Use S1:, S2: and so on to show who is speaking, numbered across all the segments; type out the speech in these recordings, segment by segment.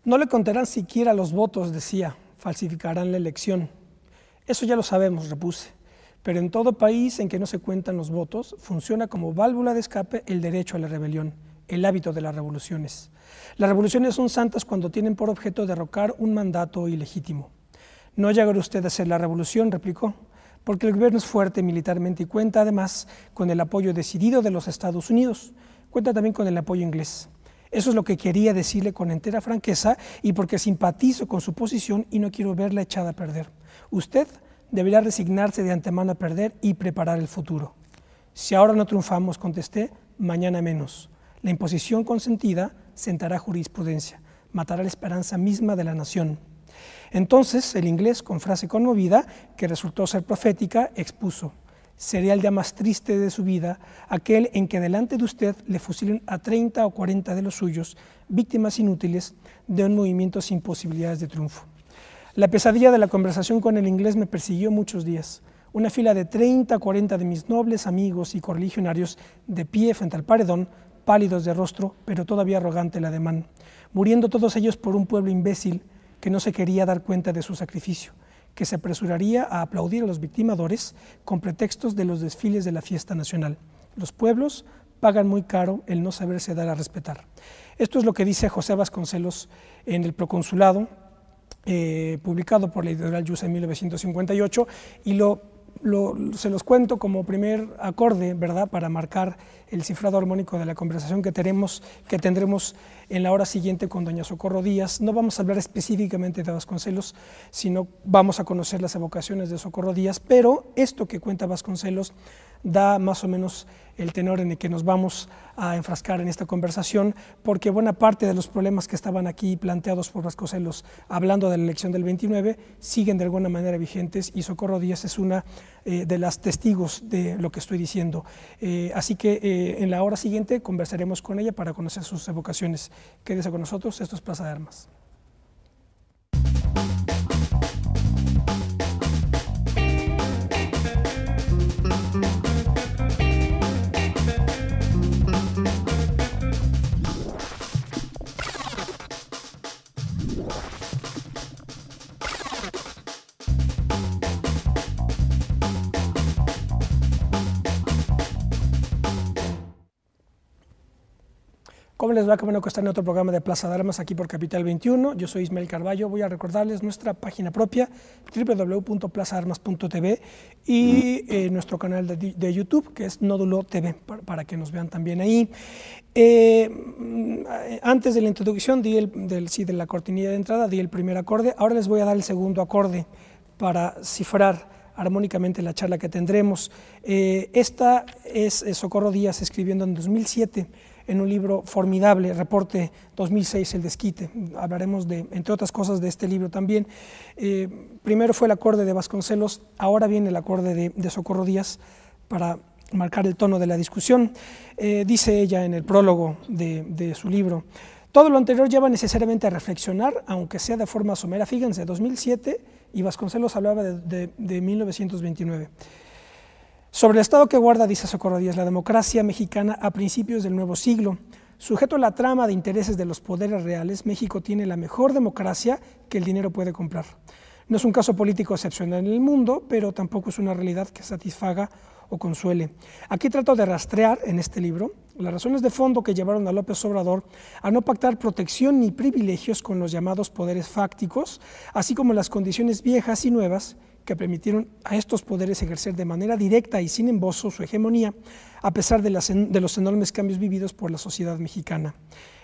S1: No le contarán siquiera los votos, decía, falsificarán la elección. Eso ya lo sabemos, repuse, pero en todo país en que no se cuentan los votos, funciona como válvula de escape el derecho a la rebelión, el hábito de las revoluciones. Las revoluciones son santas cuando tienen por objeto derrocar un mandato ilegítimo. No llegará usted a hacer la revolución, replicó, porque el gobierno es fuerte militarmente y cuenta además con el apoyo decidido de los Estados Unidos, cuenta también con el apoyo inglés. Eso es lo que quería decirle con entera franqueza y porque simpatizo con su posición y no quiero verla echada a perder. Usted debería resignarse de antemano a perder y preparar el futuro. Si ahora no triunfamos, contesté, mañana menos. La imposición consentida sentará jurisprudencia, matará la esperanza misma de la nación. Entonces el inglés, con frase conmovida, que resultó ser profética, expuso: sería el día más triste de su vida, aquel en que delante de usted le fusilen a 30 o 40 de los suyos, víctimas inútiles de un movimiento sin posibilidades de triunfo. La pesadilla de la conversación con el inglés me persiguió muchos días. Una fila de 30 o 40 de mis nobles amigos y correligionarios de pie frente al paredón, pálidos de rostro, pero todavía arrogante el ademán, muriendo todos ellos por un pueblo imbécil que no se quería dar cuenta de su sacrificio, que se apresuraría a aplaudir a los victimadores con pretextos de los desfiles de la fiesta nacional. Los pueblos pagan muy caro el no saberse dar a respetar. Esto es lo que dice José Vasconcelos en el Proconsulado, publicado por la editorial Yusa en 1958, y se los cuento como primer acorde, ¿verdad?, para marcar el cifrado armónico de la conversación que tendremos en la hora siguiente con doña Socorro Díaz. No vamos a hablar específicamente de Vasconcelos, sino vamos a conocer las evocaciones de Socorro Díaz, pero esto que cuenta Vasconcelos da más o menos el tenor en el que nos vamos a enfrascar en esta conversación, porque buena parte de los problemas que estaban aquí planteados por Vasconcelos hablando de la elección del 29 siguen de alguna manera vigentes y Socorro Díaz es una de las testigos de lo que estoy diciendo. Así que en la hora siguiente conversaremos con ella para conocer sus evocaciones. Quédese con nosotros, esto es Plaza de Armas. ¿Cómo les va? Qué bueno que están en otro programa de Plaza de Armas aquí por Capital 21. Yo soy Ismael Carballo. Voy a recordarles nuestra página propia www.plazaarmas.tv y nuestro canal de YouTube, que es Nódulo TV, para que nos vean también ahí. Antes de la introducción de la cortinilla de entrada di el primer acorde. Ahora les voy a dar el segundo acorde para cifrar armónicamente la charla que tendremos. Esta es Socorro Díaz escribiendo en 2007 en un libro formidable, Reporte 2006, El Desquite. Hablaremos, entre otras cosas, de este libro también. Primero fue el acorde de Vasconcelos, ahora viene el acorde de Socorro Díaz para marcar el tono de la discusión. Dice ella en el prólogo de su libro: todo lo anterior lleva necesariamente a reflexionar, aunque sea de forma somera. Fíjense, 2007 y Vasconcelos hablaba de 1929. Sobre el estado que guarda, dice Socorro Díaz, la democracia mexicana a principios del nuevo siglo. Sujeto a la trama de intereses de los poderes reales, México tiene la mejor democracia que el dinero puede comprar. No es un caso político excepcional en el mundo, pero tampoco es una realidad que satisfaga o consuele. Aquí trato de rastrear en este libro las razones de fondo que llevaron a López Obrador a no pactar protección ni privilegios con los llamados poderes fácticos, así como las condiciones viejas y nuevas que permitieron a estos poderes ejercer de manera directa y sin embozo su hegemonía, a pesar de los enormes cambios vividos por la sociedad mexicana.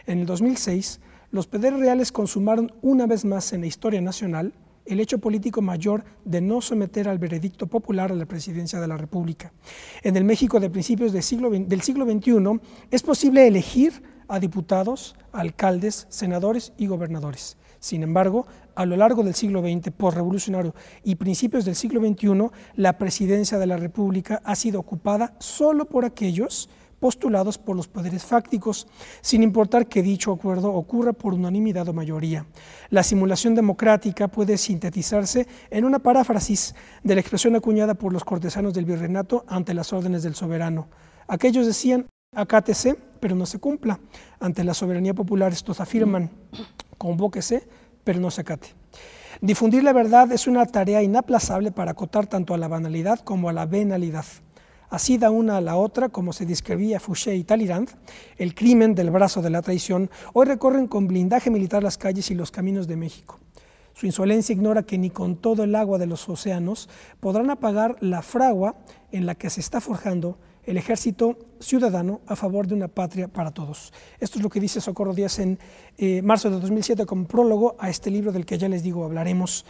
S1: En el 2006, los poderes reales consumaron una vez más en la historia nacional el hecho político mayor de no someter al veredicto popular a la presidencia de la República. En el México de principios del siglo XXI es posible elegir a diputados, alcaldes, senadores y gobernadores. Sin embargo, a lo largo del siglo XX, postrevolucionario y principios del siglo XXI, la presidencia de la República ha sido ocupada solo por aquellos postulados por los poderes fácticos, sin importar que dicho acuerdo ocurra por unanimidad o mayoría. La simulación democrática puede sintetizarse en una paráfrasis de la expresión acuñada por los cortesanos del virreinato ante las órdenes del soberano. Aquellos decían: acátese, pero no se cumpla. Ante la soberanía popular estos afirman: convóquese, pero no se acate. Difundir la verdad es una tarea inaplazable para acotar tanto a la banalidad como a la venalidad. Así da una a la otra, como se describía Fouché y Talleyrand, el crimen del brazo de la traición, hoy recorren con blindaje militar las calles y los caminos de México. Su insolencia ignora que ni con todo el agua de los océanos podrán apagar la fragua en la que se está forjando el ejército ciudadano a favor de una patria para todos. Esto es lo que dice Socorro Díaz en marzo de 2007 como prólogo a este libro del que ya les digo hablaremos.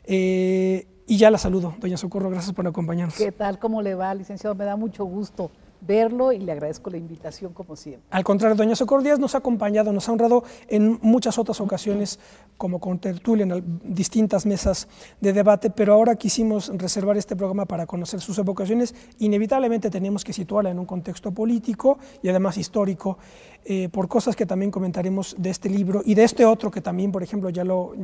S1: Y ya la saludo, doña Socorro, gracias por acompañarnos.
S2: ¿Qué tal? ¿Cómo le va, licenciado? Me da mucho gusto verlo y le agradezco la invitación como siempre.
S1: Al contrario, doña Socorro Díaz nos ha acompañado, nos ha honrado en muchas otras ocasiones como contertulia en distintas mesas de debate, pero ahora quisimos reservar este programa para conocer sus evocaciones. Inevitablemente tenemos que situarla en un contexto político y además histórico, por cosas que también comentaremos de este libro y de este otro que también, por ejemplo, ya lo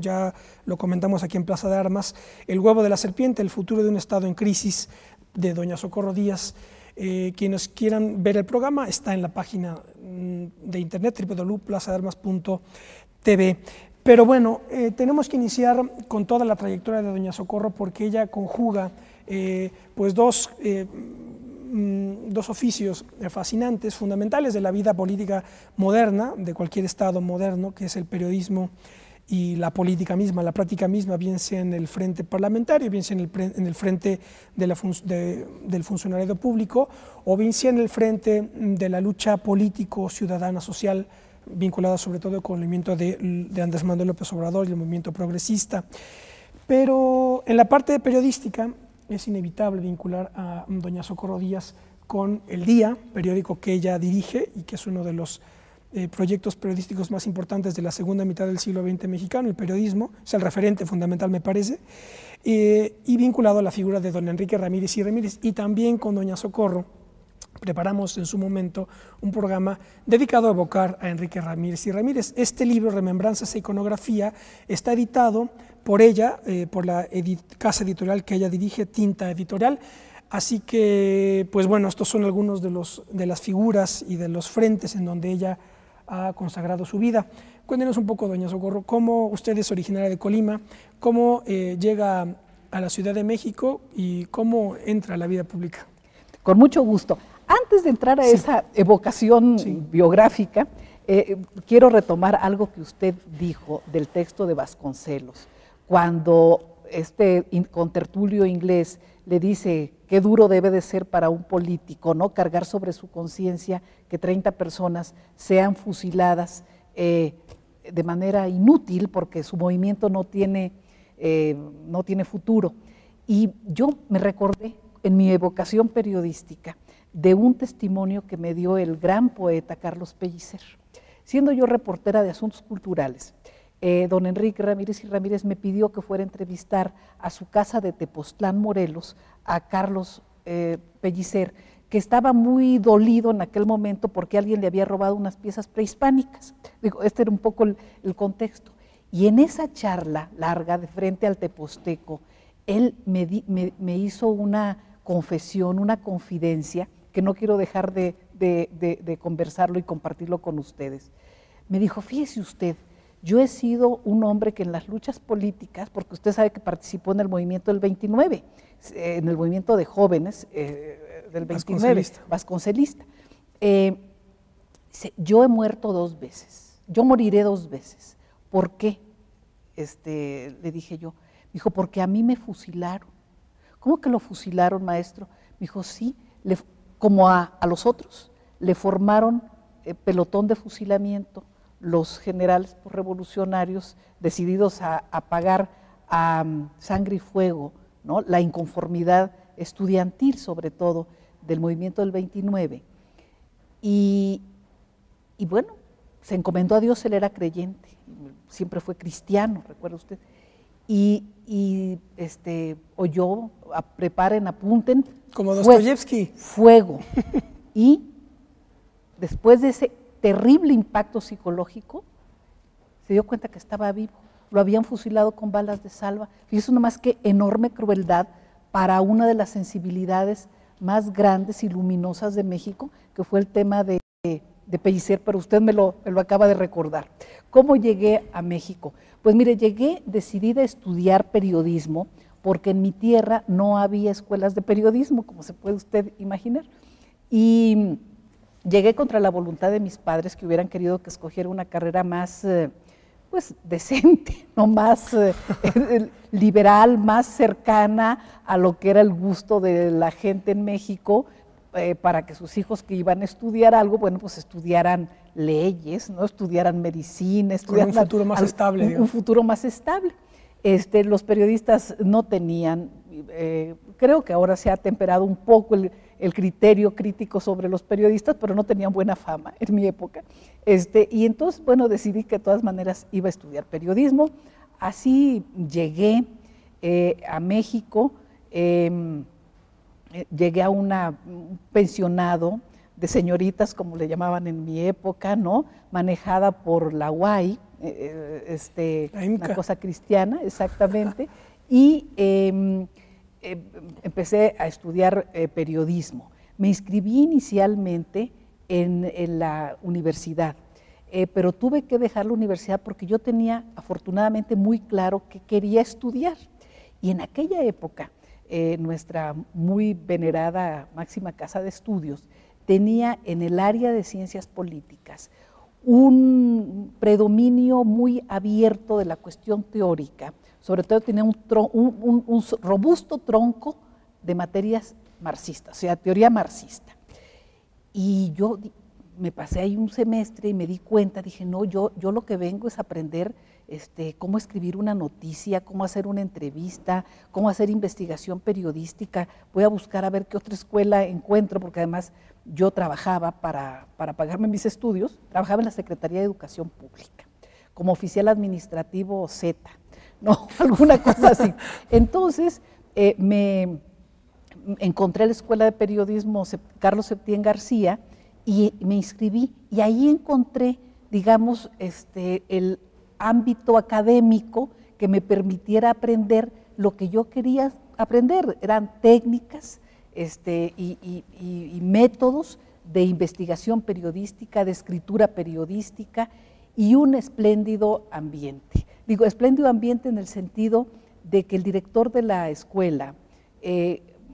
S1: comentamos aquí en Plaza de Armas, El huevo de la serpiente, el futuro de un Estado en crisis, de doña Socorro Díaz. Quienes quieran ver el programa está en la página de internet www.plazadearmas.tv. Pero bueno, tenemos que iniciar con toda la trayectoria de doña Socorro porque ella conjuga pues dos oficios fascinantes, fundamentales de la vida política moderna, de cualquier Estado moderno, que es el periodismo y la política misma, la práctica misma, bien sea en el frente parlamentario, bien sea en el frente del funcionariado público, o bien sea en el frente de la lucha político-ciudadana social, vinculada sobre todo con el movimiento de Andrés Manuel López Obrador y el movimiento progresista. Pero en la parte periodística es inevitable vincular a doña Socorro Díaz con El Día, periódico que ella dirige y que es uno de los proyectos periodísticos más importantes de la segunda mitad del siglo XX mexicano, el periodismo, es el referente fundamental me parece, y vinculado a la figura de don Enrique Ramírez y Ramírez, y también con doña Socorro preparamos en su momento un programa dedicado a evocar a Enrique Ramírez y Ramírez. Este libro, Remembranzas e Iconografía, está editado por ella, por la casa editorial que ella dirige, Tinta Editorial. Así que, pues bueno, estos son algunos de las figuras y de los frentes en donde ella ha consagrado su vida. Cuéntenos un poco, doña Socorro, cómo usted es originaria de Colima, cómo llega a la Ciudad de México y cómo entra a la vida pública.
S2: Con mucho gusto. Antes de entrar a esa evocación biográfica, quiero retomar algo que usted dijo del texto de Vasconcelos, cuando este contertulio inglés le dice qué duro debe de ser para un político, ¿no?, cargar sobre su conciencia que 30 personas sean fusiladas de manera inútil porque su movimiento no tiene futuro. Y yo me recordé en mi evocación periodística de un testimonio que me dio el gran poeta Carlos Pellicer. Siendo yo reportera de asuntos culturales, don Enrique Ramírez y Ramírez me pidió que fuera a entrevistar a su casa de Tepoztlán, Morelos, a Carlos Pellicer, que estaba muy dolido en aquel momento porque alguien le había robado unas piezas prehispánicas. Digo, este era un poco el contexto. Y en esa charla larga de frente al tepozteco, él me hizo una confesión, una confidencia, que no quiero dejar de conversarlo y compartirlo con ustedes. Me dijo, fíjese usted, yo he sido un hombre que en las luchas políticas, porque usted sabe que participó en el movimiento del 29, en el movimiento de jóvenes del 29, vasconcelista. Yo he muerto 2 veces, yo moriré 2 veces. ¿Por qué? Le dije yo. Me dijo, porque a mí me fusilaron. ¿Cómo que lo fusilaron, maestro? Me dijo, sí, como a los otros, le formaron pelotón de fusilamiento, los generales revolucionarios decididos a pagar a sangre y fuego, ¿no?, la inconformidad estudiantil, sobre todo, del movimiento del 29. Y bueno, se encomendó a Dios, él era creyente, siempre fue cristiano, recuerda usted, y oyó, preparen, apunten,
S1: como Dostoyevsky,
S2: fuego. Y después de ese terrible impacto psicológico, se dio cuenta que estaba vivo. Lo habían fusilado con balas de salva. Fíjese nomás qué enorme crueldad para una de las sensibilidades más grandes y luminosas de México, que fue el tema de de Pellicer, pero usted me lo acaba de recordar. ¿Cómo llegué a México? Pues mire, llegué decidida a estudiar periodismo, porque en mi tierra no había escuelas de periodismo, como se puede usted imaginar. Y llegué contra la voluntad de mis padres, que hubieran querido que escogiera una carrera más pues decente, no más liberal, más cercana a lo que era el gusto de la gente en México, para que sus hijos que iban a estudiar algo, bueno, pues estudiaran leyes, ¿no? Estudiaran medicina, estudiaran
S1: un futuro más estable.
S2: Un futuro más estable. Los periodistas no tenían, creo que ahora se ha temperado un poco el criterio crítico sobre los periodistas, pero no tenían buena fama en mi época. Y entonces, bueno, decidí que de todas maneras iba a estudiar periodismo. Así llegué a México, llegué a un pensionado de señoritas, como le llamaban en mi época, ¿no? Manejada por la UAI, una cosa cristiana, exactamente, y empecé a estudiar periodismo. Me inscribí inicialmente en la universidad, pero tuve que dejar la universidad porque yo tenía afortunadamente muy claro que quería estudiar. Y en aquella época, nuestra muy venerada máxima casa de estudios tenía en el área de ciencias políticas un predominio muy abierto de la cuestión teórica, sobre todo tenía un robusto tronco de materias marxistas, o sea, teoría marxista. Y yo me pasé ahí un semestre y me di cuenta, dije, no, yo lo que vengo es aprender cómo escribir una noticia, cómo hacer una entrevista, cómo hacer investigación periodística. Voy a buscar a ver qué otra escuela encuentro, porque además yo trabajaba para pagarme mis estudios, trabajaba en la Secretaría de Educación Pública, como oficial administrativo Z, ¿no? Alguna cosa así. Entonces, me encontré la Escuela de Periodismo Carlos Septién García y me inscribí, y ahí encontré, digamos, el ámbito académico que me permitiera aprender lo que yo quería aprender. Eran técnicas y métodos de investigación periodística, de escritura periodística y un espléndido ambiente. Digo, espléndido ambiente en el sentido de que el director de la escuela,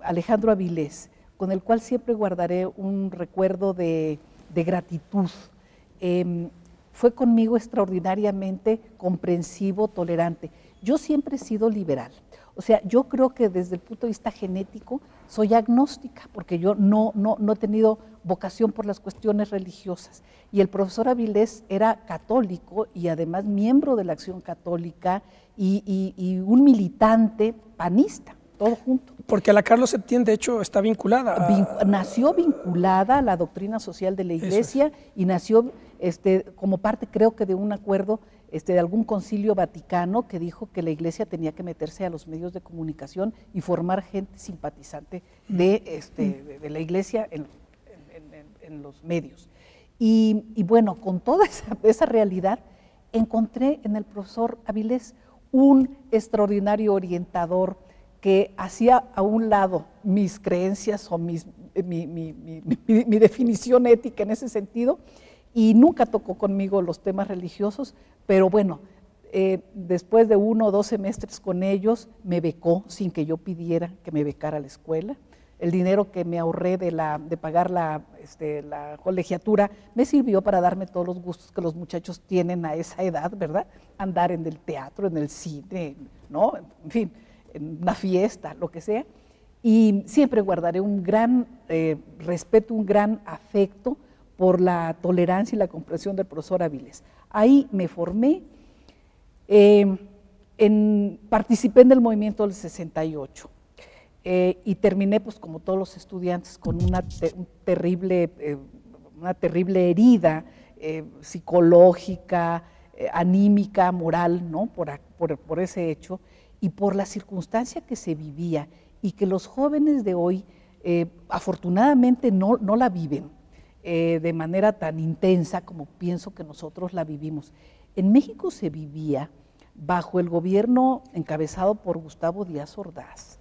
S2: Alejandro Avilés, con el cual siempre guardaré un recuerdo de gratitud, fue conmigo extraordinariamente comprensivo, tolerante. Yo siempre he sido liberal, o sea, yo creo que desde el punto de vista genético soy agnóstica, porque yo no he tenido vocación por las cuestiones religiosas. Y el profesor Avilés era católico y además miembro de la Acción Católica y un militante panista, todo junto.
S1: Porque la Carlos Septién, de hecho, está vinculada.
S2: Nació vinculada a la doctrina social de la Iglesia y nació como parte, creo que de un acuerdo de algún concilio vaticano que dijo que la Iglesia tenía que meterse a los medios de comunicación y formar gente simpatizante de la Iglesia en los medios. Y bueno, con toda esa realidad, encontré en el profesor Avilés un extraordinario orientador que hacía a un lado mis creencias o mi definición ética en ese sentido, y nunca tocó conmigo los temas religiosos, pero bueno, después de 1 o 2 semestres con ellos, me becó sin que yo pidiera que me becara la escuela. El dinero que me ahorré de pagar la colegiatura me sirvió para darme todos los gustos que los muchachos tienen a esa edad, ¿verdad? Andar en el teatro, en el cine, ¿no? En fin, en una fiesta, lo que sea. Y siempre guardaré un gran respeto, un gran afecto por la tolerancia y la comprensión del profesor Avilés. Ahí me formé, participé en el movimiento del 68 y terminé, pues como todos los estudiantes, con una terrible herida psicológica, anímica, moral, ¿no? por ese hecho y por la circunstancia que se vivía y que los jóvenes de hoy afortunadamente no la viven de manera tan intensa como pienso que nosotros la vivimos. En México se vivía, bajo el gobierno encabezado por Gustavo Díaz Ordaz,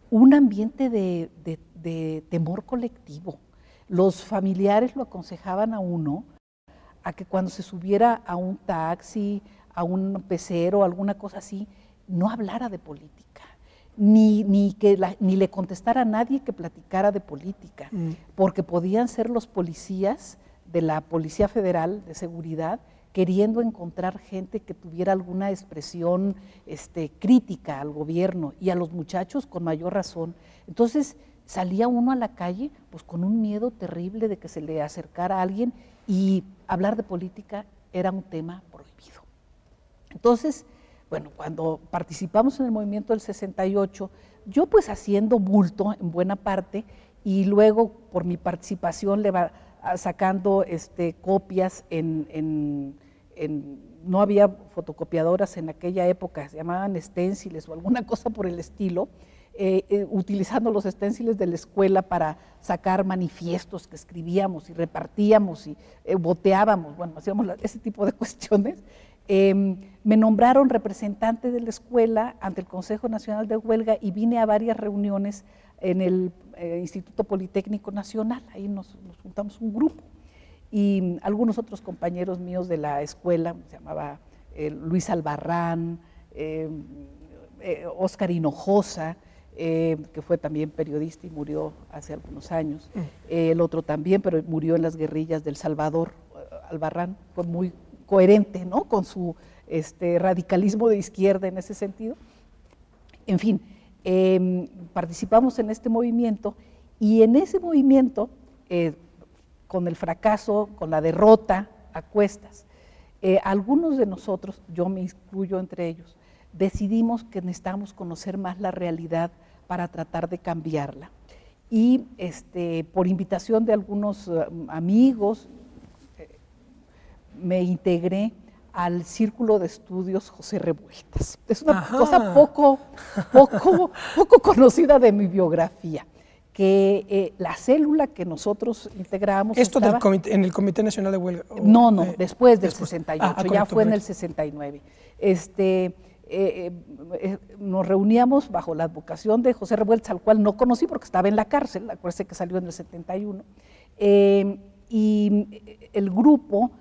S2: un ambiente de temor colectivo. Los familiares lo aconsejaban a uno a que cuando se subiera a un taxi, a un pecero, alguna cosa así, no hablara de política, ni le contestara a nadie que platicara de política, porque podían ser los policías de la Policía Federal de Seguridad queriendo encontrar gente que tuviera alguna expresión crítica al gobierno, y a los muchachos con mayor razón. Entonces salía uno a la calle pues con un miedo terrible de que se le acercara a alguien, y hablar de política era un tema prohibido. Entonces, bueno, cuando participamos en el movimiento del 68, yo pues haciendo bulto en buena parte, y luego por mi participación sacando copias no había fotocopiadoras en aquella época, se llamaban esténciles o alguna cosa por el estilo, utilizando los esténciles de la escuela para sacar manifiestos que escribíamos y repartíamos y boteábamos, bueno, hacíamos ese tipo de cuestiones. Me nombraron representante de la escuela ante el Consejo Nacional de Huelga y vine a varias reuniones en el Instituto Politécnico Nacional. Ahí nos juntamos un grupo, y algunos otros compañeros míos de la escuela, se llamaba Luis Albarrán, Óscar Hinojosa, que fue también periodista y murió hace algunos años, el otro también, pero murió en las guerrillas del Salvador. Albarrán fue muy coherente, ¿no?, con su radicalismo de izquierda en ese sentido. En fin, participamos en este movimiento, y en ese movimiento, con el fracaso, con la derrota a cuestas, algunos de nosotros, yo me incluyo entre ellos, decidimos que necesitábamos conocer más la realidad para tratar de cambiarla. Y por invitación de algunos amigos, me integré al Círculo de Estudios José Revueltas. Es una cosa poco conocida de mi biografía, que la célula que nosotros integrábamos...
S1: ¿Esto en el Comité Nacional de Huelga?
S2: No, después del 68, correcto, ya fue correcto. En el 69. Nos reuníamos bajo la advocación de José Revueltas, al cual no conocí porque estaba en la cárcel, acuérdense que salió en el 71, y el grupo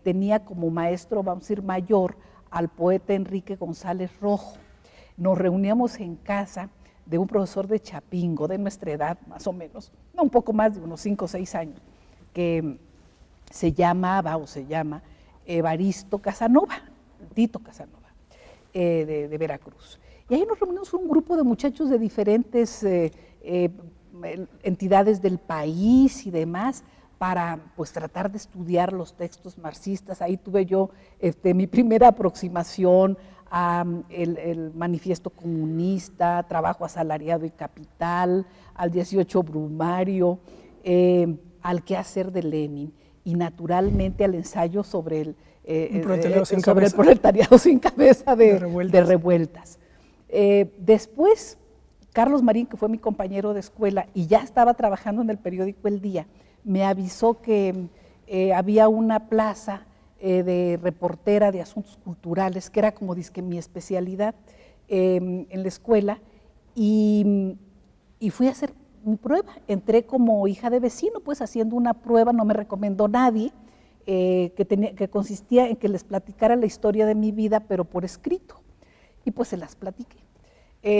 S2: tenía como maestro, vamos a decir, mayor, al poeta Enrique González Rojo. Nos reuníamos en casa de un profesor de Chapingo, de nuestra edad más o menos, no, un poco más de unos 5 o 6 años, que se llama Evaristo Casanova, Tito Casanova, de Veracruz. Y ahí nos reunimos un grupo de muchachos de diferentes entidades del país y demás, para pues tratar de estudiar los textos marxistas. Ahí tuve yo mi primera aproximación al manifiesto comunista, trabajo asalariado y capital, al 18 Brumario, al quehacer de Lenin, y naturalmente al ensayo sobre el proletariado sin cabeza de Revueltas. Después, Carlos Marín, que fue mi compañero de escuela y ya estaba trabajando en el periódico El Día, me avisó que había una plaza de reportera de asuntos culturales, que era como dizque mi especialidad en la escuela, y fui a hacer mi prueba. Entré como hija de vecino, pues haciendo una prueba, no me recomendó nadie, que consistía en que les platicara la historia de mi vida, pero por escrito, y pues se las platiqué.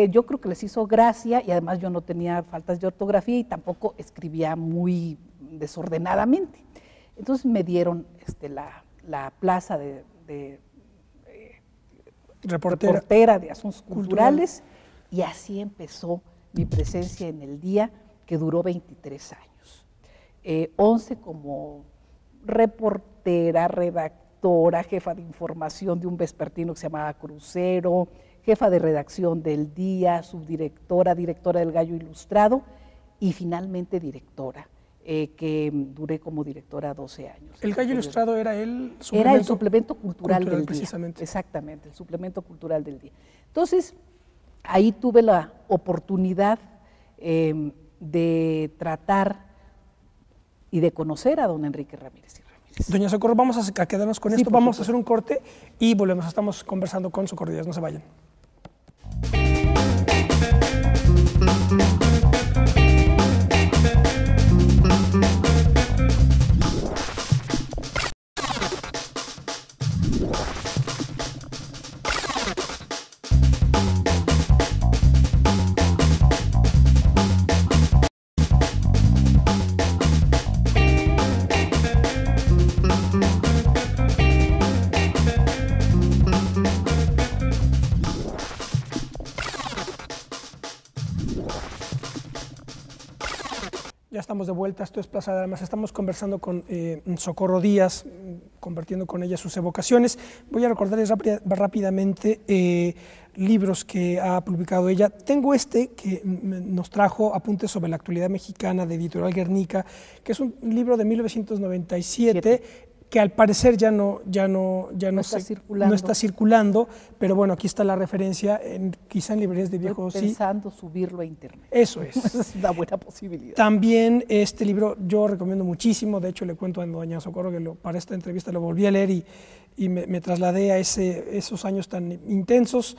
S2: Yo creo que les hizo gracia, y además yo no tenía faltas de ortografía y tampoco escribía muy desordenadamente. Entonces me dieron la plaza de reportera de asuntos culturales, y así empezó mi presencia en El Día, que duró 23 años. 11 como reportera, redactora, jefa de información de un vespertino que se llamaba Crucero, jefa de redacción del Día, subdirectora, directora del Gallo Ilustrado, y finalmente directora, que duré como directora 12 años.
S1: ¿El Gallo Ilustrado era el suplemento?
S2: Era el suplemento cultural del
S1: precisamente.
S2: Día. Exactamente, el suplemento cultural del Día. Entonces, ahí tuve la oportunidad de tratar y de conocer a don Enrique Ramírez y Ramírez.
S1: Doña Socorro, vamos a quedarnos con esto, vamos a hacer un corte y volvemos. Estamos conversando con Socorro Díaz, no se vayan. estamos de vuelta, esto es Plaza de Armas. Estamos conversando con Socorro Díaz, compartiendo con ella sus evocaciones. Voy a recordarles rápidamente libros que ha publicado ella. Tengo que nos trajo Apuntes sobre la actualidad mexicana, de Editorial Guernica, que es un libro de 1997, que al parecer ya no está circulando, pero bueno, aquí está la referencia, quizá en librerías de viejo sí.
S2: Pensando subirlo a internet.
S1: Eso es.
S2: Es una buena posibilidad.
S1: También este libro yo recomiendo muchísimo, de hecho le cuento a doña Socorro que para esta entrevista lo volví a leer y me trasladé a esos años tan intensos,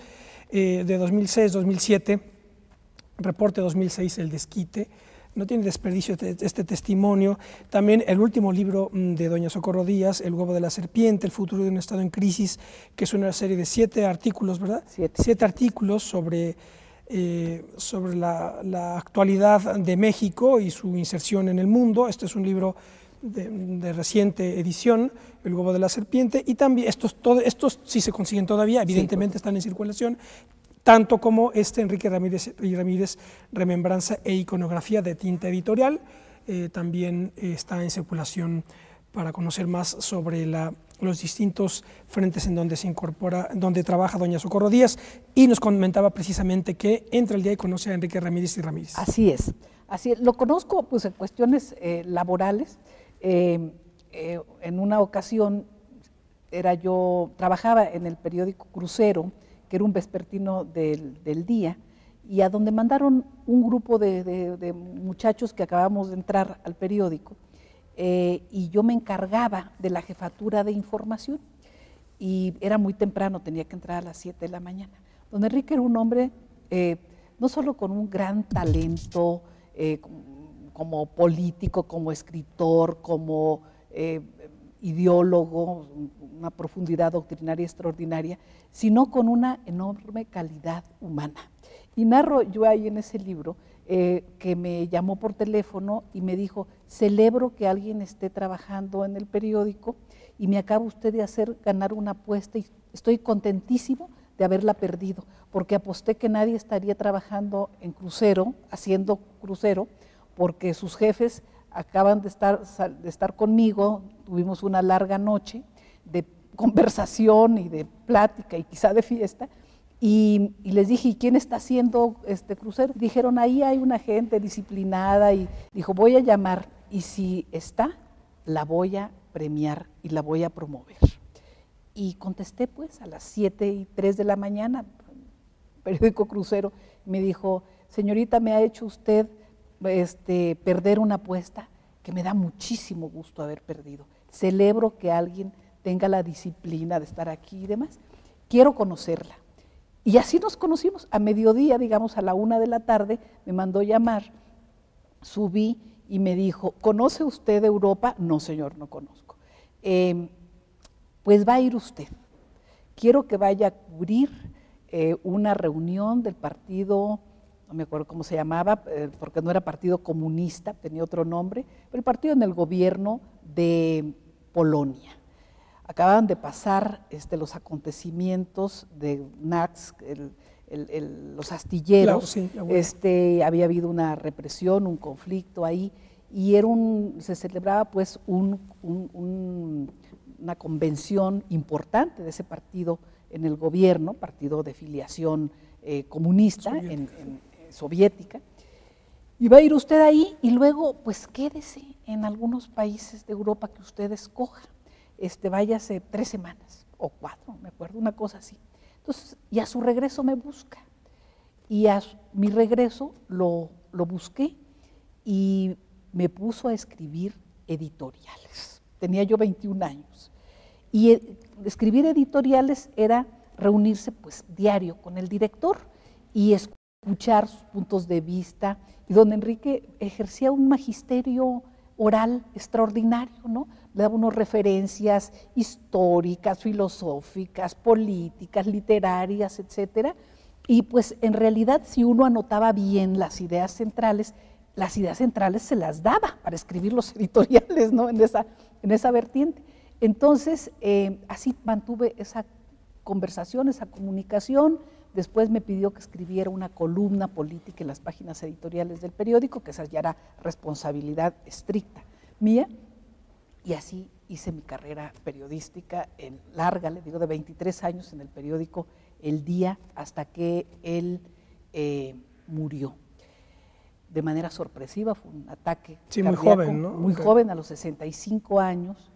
S1: de 2006-2007, Reporte 2006, El Desquite. No tiene desperdicio este testimonio. También el último libro de doña Socorro Díaz, El huevo de la serpiente, el futuro de un estado en crisis, que es una serie de 7 artículos, ¿verdad? 7 artículos sobre la actualidad de México y su inserción en el mundo. Este es un libro de reciente edición, El huevo de la serpiente, y también estos sí se consiguen todavía, evidentemente están en circulación, tanto como Enrique Ramírez, Remembranza e Iconografía, de Tinta Editorial, también está en circulación para conocer más sobre los distintos frentes en donde trabaja doña Socorro Díaz, y nos comentaba precisamente que entra el día y conoce a Enrique Ramírez y Ramírez.
S2: Así es, lo conozco pues en cuestiones laborales. En una ocasión trabajaba en el periódico Crucero, que era un vespertino del día, y a donde mandaron un grupo de muchachos que acabamos de entrar al periódico, y yo me encargaba de la jefatura de información, y era muy temprano, tenía que entrar a las 7 de la mañana. Don Enrique era un hombre no solo con un gran talento como político, como escritor, como ideólogo, una profundidad doctrinaria extraordinaria, sino con una enorme calidad humana. Y narro yo ahí en ese libro que me llamó por teléfono y me dijo: celebro que alguien esté trabajando en el periódico y me acaba usted de hacer ganar una apuesta y estoy contentísimo de haberla perdido, porque aposté que nadie estaría trabajando en Crucero, haciendo Crucero, porque sus jefes acaban de estar conmigo, tuvimos una larga noche de conversación y de plática y quizá de fiesta, y les dije: ¿y quién está haciendo este Crucero? Dijeron: ahí hay una gente disciplinada, y dijo: voy a llamar, y si está, la voy a premiar y la voy a promover. Y contesté pues a las 7:03 de la mañana, periódico Crucero, me dijo: señorita, me ha hecho usted perder una apuesta que me da muchísimo gusto haber perdido. Celebro que alguien tenga la disciplina de estar aquí y demás. Quiero conocerla. Y así nos conocimos. A mediodía, digamos a la 1 de la tarde, me mandó llamar, subí y me dijo: ¿conoce usted Europa? No, señor, no conozco. Pues va a ir usted. Quiero que vaya a cubrir una reunión del partido, no me acuerdo cómo se llamaba, porque no era Partido Comunista, tenía otro nombre, pero el partido en el gobierno de Polonia. Acababan de pasar los acontecimientos de Nats, los astilleros, claro, sí, había habido una represión, un conflicto ahí, y se celebraba pues una convención importante de ese partido en el gobierno, partido de filiación comunista, soviética, y va a ir usted ahí y luego pues quédese en algunos países de Europa que usted escoja, váyase 3 semanas o 4, me acuerdo, una cosa así. Entonces, y a su regreso me busca, y a mi regreso lo busqué y me puso a escribir editoriales. Tenía yo 21 años, y escribir editoriales era reunirse pues diario con el director y escuchar sus puntos de vista, y don Enrique ejercía un magisterio oral extraordinario, ¿no? Le daba unas referencias históricas, filosóficas, políticas, literarias, etcétera, y pues en realidad si uno anotaba bien las ideas centrales se las daba para escribir los editoriales, ¿no? en esa vertiente. Entonces, así mantuve esa conversación, esa comunicación, Después me pidió que escribiera una columna política en las páginas editoriales del periódico, que esa ya era responsabilidad estricta mía, y así hice mi carrera periodística larga, le digo, de 23 años en el periódico El Día, hasta que él murió. De manera sorpresiva, fue un ataque cardíaco,
S1: muy joven, ¿no?
S2: Muy joven, a los 65 años,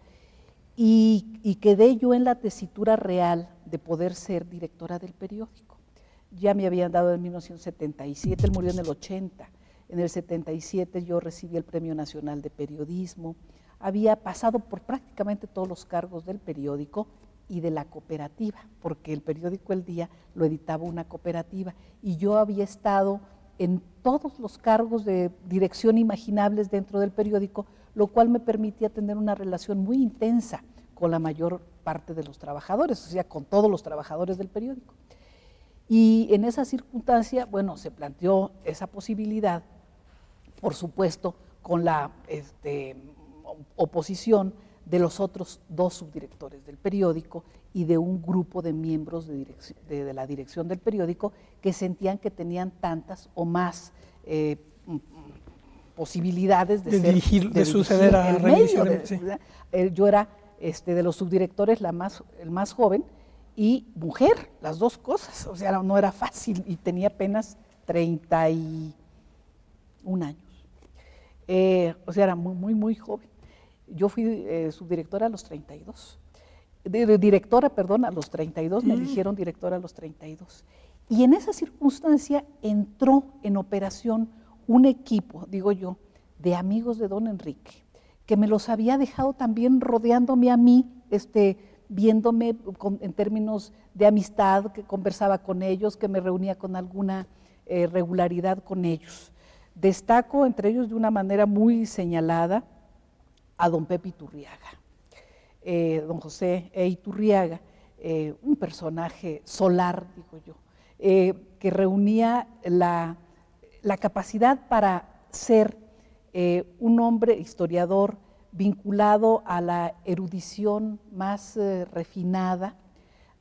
S2: y quedé yo en la tesitura real de poder ser directora del periódico. Ya me habían dado en 1977, él murió en el 80, en el 77 yo recibí el Premio Nacional de Periodismo, había pasado por prácticamente todos los cargos del periódico y de la cooperativa, porque el periódico El Día lo editaba una cooperativa, y yo había estado en todos los cargos de dirección imaginables dentro del periódico, lo cual me permitía tener una relación muy intensa con la mayor parte de los trabajadores, o sea, con todos los trabajadores del periódico. Y en esa circunstancia, bueno, se planteó esa posibilidad, por supuesto, con la oposición de los otros 2 subdirectores del periódico y de un grupo de miembros de la dirección del periódico que sentían que tenían tantas o más posibilidades de dirigir, de suceder a Rendición. Sí. Yo era de los subdirectores el más joven y mujer, las dos cosas, o sea, no era fácil, y tenía apenas 31 años, o sea, era muy joven. Yo fui subdirectora a los 32, directora, perdón, a los 32, me eligieron directora a los 32. Y en esa circunstancia entró en operación un equipo, digo yo, de amigos de don Enrique, que me los había dejado también rodeándome a mí, viéndome en términos de amistad, que conversaba con ellos, que me reunía con alguna regularidad con ellos. Destaco entre ellos de una manera muy señalada a don Pepe Iturriaga, don José Iturriaga, un personaje solar, digo yo, que reunía la capacidad para ser un hombre historiador vinculado a la erudición más refinada,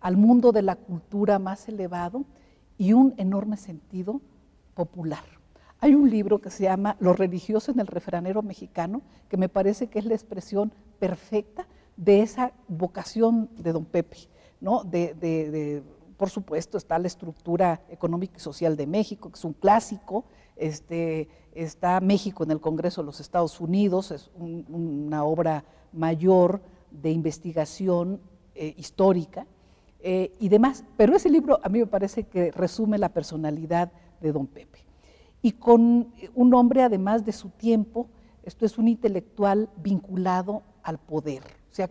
S2: al mundo de la cultura más elevado y un enorme sentido popular. Hay un libro que se llama Los religiosos en el refranero mexicano, que me parece que es la expresión perfecta de esa vocación de don Pepe, ¿no? Por supuesto, está la estructura económica y social de México, que es un clásico, está México en el Congreso de los Estados Unidos, es una obra mayor de investigación histórica y demás, pero ese libro a mí me parece que resume la personalidad de don Pepe. Y con un hombre, además de su tiempo, esto es un intelectual vinculado al poder, o sea,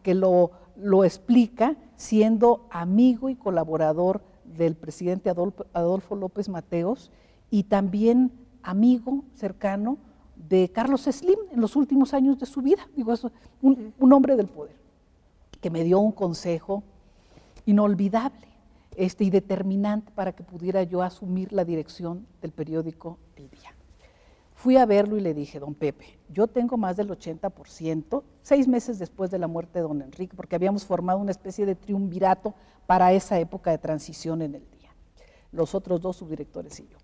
S2: que lo explica siendo amigo y colaborador del presidente Adolfo López Mateos y también amigo cercano de Carlos Slim en los últimos años de su vida. Digo, eso, un hombre del poder, que me dio un consejo inolvidable y determinante para que pudiera yo asumir la dirección del periódico El Día. Fui a verlo y le dije, don Pepe, yo tengo más del 80%, 6 meses después de la muerte de don Enrique, porque habíamos formado una especie de triunvirato para esa época de transición en El Día, los otros 2 subdirectores y yo.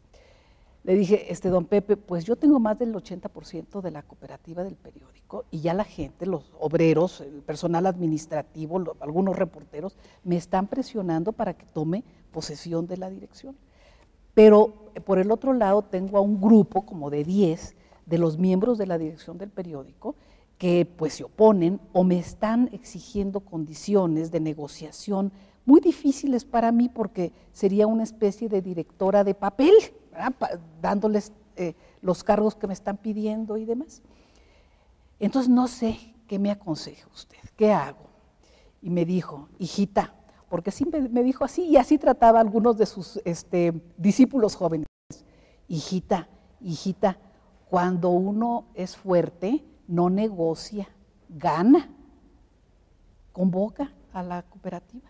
S2: Le dije, don Pepe, pues yo tengo más del 80% de la cooperativa del periódico y ya la gente, los obreros, el personal administrativo, algunos reporteros, me están presionando para que tome posesión de la dirección. Pero por el otro lado tengo a un grupo como de 10 de los miembros de la dirección del periódico que pues se oponen o me están exigiendo condiciones de negociación muy difíciles para mí porque sería una especie de directora de papel, ¿verdad? Dándoles los cargos que me están pidiendo y demás. Entonces no sé qué me aconseja usted, qué hago. Y me dijo, hijita, porque sí me dijo así, y así trataba a algunos de sus discípulos jóvenes. Hijita, cuando uno es fuerte, no negocia, gana, convoca a la cooperativa.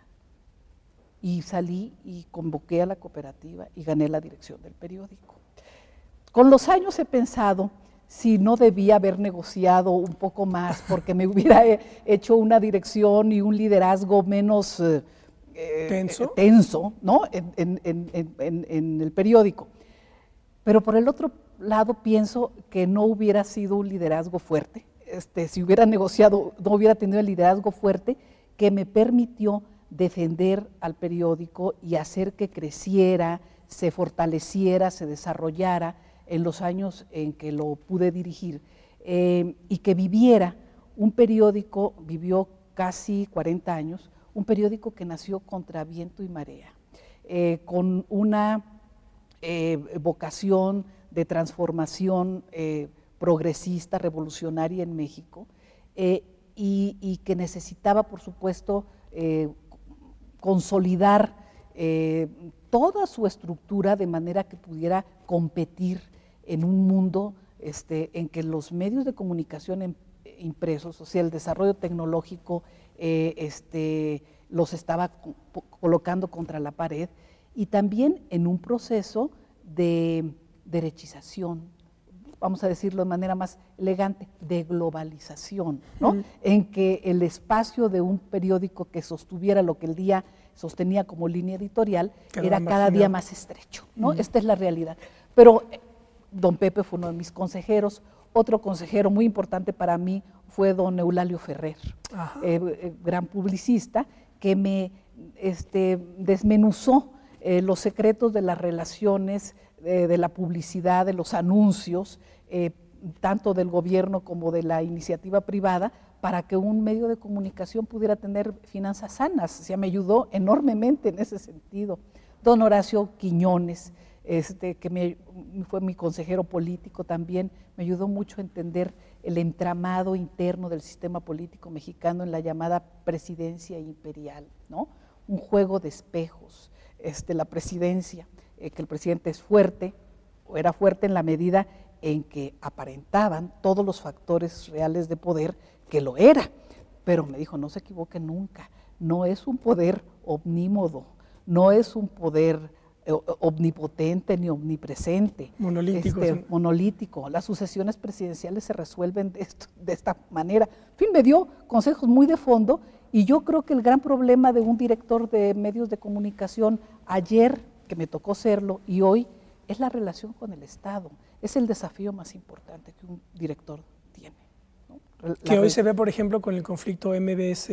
S2: Y salí y convoqué a la cooperativa y gané la dirección del periódico. Con los años he pensado si no debía haber negociado un poco más, porque me hubiera hecho una dirección y un liderazgo menos tenso, ¿no? en el periódico. Pero por el otro lado pienso que no hubiera sido un liderazgo fuerte, si hubiera negociado, no hubiera tenido el liderazgo fuerte que me permitió defender al periódico y hacer que creciera, se fortaleciera, se desarrollara en los años en que lo pude dirigir, y que viviera un periódico, vivió casi 40 años, un periódico que nació contra viento y marea, con una vocación de transformación progresista, revolucionaria en México, y que necesitaba, por supuesto, consolidar toda su estructura de manera que pudiera competir en un mundo en que los medios de comunicación impresos, o sea, el desarrollo tecnológico los estaba colocando contra la pared, y también en un proceso de derechización, vamos a decirlo de manera más elegante, de globalización, ¿no? En que el espacio de un periódico que sostuviera lo que el día sostenía como línea editorial era cada día más estrecho, ¿no? Esta es la realidad. Pero don Pepe fue uno de mis consejeros. Otro consejero muy importante para mí fue don Eulalio Ferrer, gran publicista, que me desmenuzó los secretos de las relaciones, de la publicidad, de los anuncios, tanto del gobierno como de la iniciativa privada, para que un medio de comunicación pudiera tener finanzas sanas. O sea, me ayudó enormemente en ese sentido. Don Horacio Quiñones, que fue mi consejero político también, me ayudó mucho a entender el entramado interno del sistema político mexicano en la llamada presidencia imperial, ¿no? Un juego de espejos, la presidencia, que el presidente es fuerte, o era fuerte en la medida en que aparentaban todos los factores reales de poder que lo era, pero me dijo, no se equivoque nunca, no es un poder omnímodo, no es un poder omnipotente ni omnipresente, monolítico. Las sucesiones presidenciales se resuelven de esta manera. En fin, me dio consejos muy de fondo, y yo creo que el gran problema de un director de medios de comunicación ayer, que me tocó serlo, y hoy, es la relación con el Estado. Es el desafío más importante que un director tiene, ¿no?
S1: Que hoy se ve, por ejemplo, con el conflicto MBS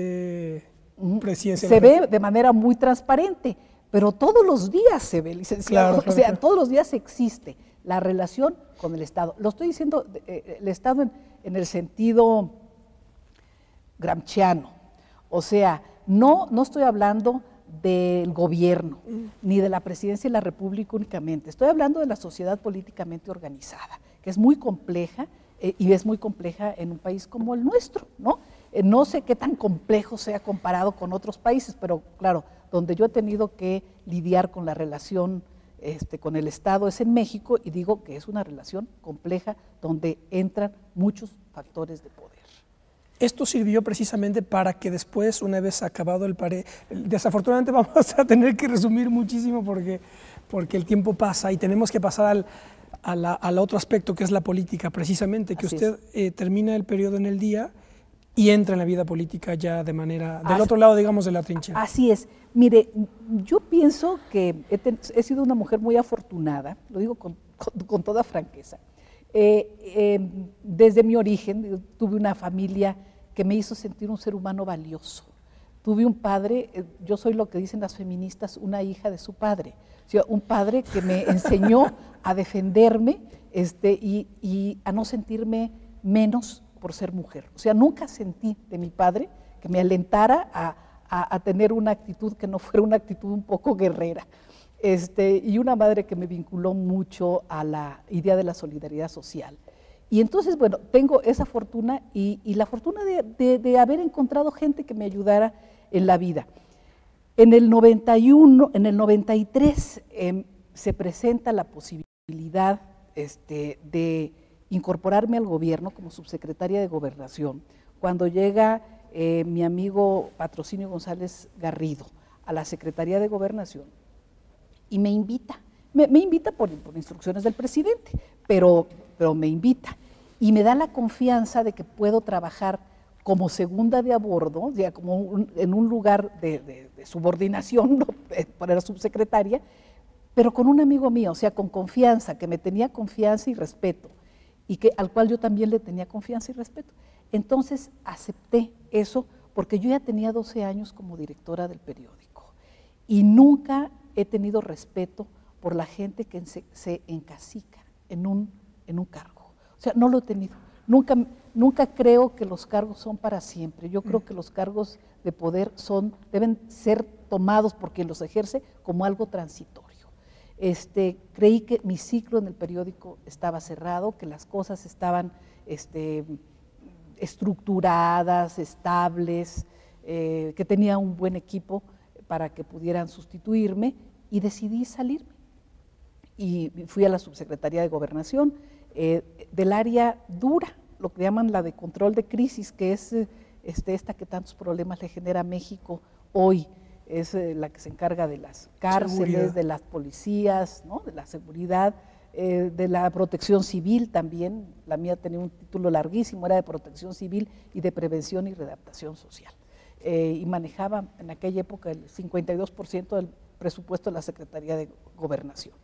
S1: presidencial.
S2: Se ve de manera muy transparente, pero todos los días se ve, licenciado. Claro, o sea, todos los días existe la relación con el Estado. Lo estoy diciendo, el Estado en el sentido gramsciano. O sea, no estoy hablando del gobierno, ni de la presidencia de la República únicamente. Estoy hablando de la sociedad políticamente organizada, que es muy compleja, y es muy compleja en un país como el nuestro, ¿no? No sé qué tan complejo sea comparado con otros países, pero claro, donde yo he tenido que lidiar con la relación con el Estado es en México, y digo que es una relación compleja donde entran muchos factores de poder.
S1: Esto sirvió precisamente para que después, una vez acabado el desafortunadamente vamos a tener que resumir muchísimo porque el tiempo pasa y tenemos que pasar al otro aspecto, que es la política, precisamente, que usted termina el periodo en el día y entra en la vida política ya de manera, del otro lado, digamos, de la trinchera.
S2: Así es. Mire, yo pienso que he sido una mujer muy afortunada, lo digo con toda franqueza. Desde mi origen tuve una familia que me hizo sentir un ser humano valioso. Tuve un padre, yo soy lo que dicen las feministas, una hija de su padre. O sea, un padre que me enseñó a defenderme y a no sentirme menos por ser mujer. O sea, nunca sentí de mi padre que me alentara a tener una actitud que no fuera una actitud un poco guerrera. Y una madre que me vinculó mucho a la idea de la solidaridad social. Y entonces, bueno, tengo esa fortuna y la fortuna de haber encontrado gente que me ayudara en la vida. En el 93 se presenta la posibilidad de incorporarme al gobierno como subsecretaria de Gobernación, cuando llega mi amigo Patrocinio González Garrido a la Secretaría de Gobernación y me invita. Me invita por instrucciones del presidente, pero me invita y me da la confianza de que puedo trabajar como segunda de a bordo, ya como en un lugar de subordinación, ¿no? Para subsecretaria, pero con un amigo mío, o sea, con confianza, que me tenía confianza y respeto, y al cual yo también le tenía confianza y respeto. Entonces acepté eso, porque yo ya tenía 12 años como directora del periódico, y nunca he tenido respeto por la gente que se encasica en un cargo. O sea, no lo he tenido. Nunca creo que los cargos son para siempre. Yo creo que los cargos de poder deben ser tomados por quien los ejerce como algo transitorio. Creí que mi ciclo en el periódico estaba cerrado, que las cosas estaban estructuradas, estables, que tenía un buen equipo para que pudieran sustituirme, y decidí salirme. Y fui a la Subsecretaría de Gobernación, del área dura, lo que llaman la de control de crisis, que es esta que tantos problemas le genera a México hoy. Es la que se encarga de las cárceles, seguridad, de las policías, ¿no? De la seguridad, de la protección civil también. La mía tenía un título larguísimo, era de protección civil y de prevención y readaptación social. Y manejaba en aquella época el 52% del presupuesto de la Secretaría de Gobernación.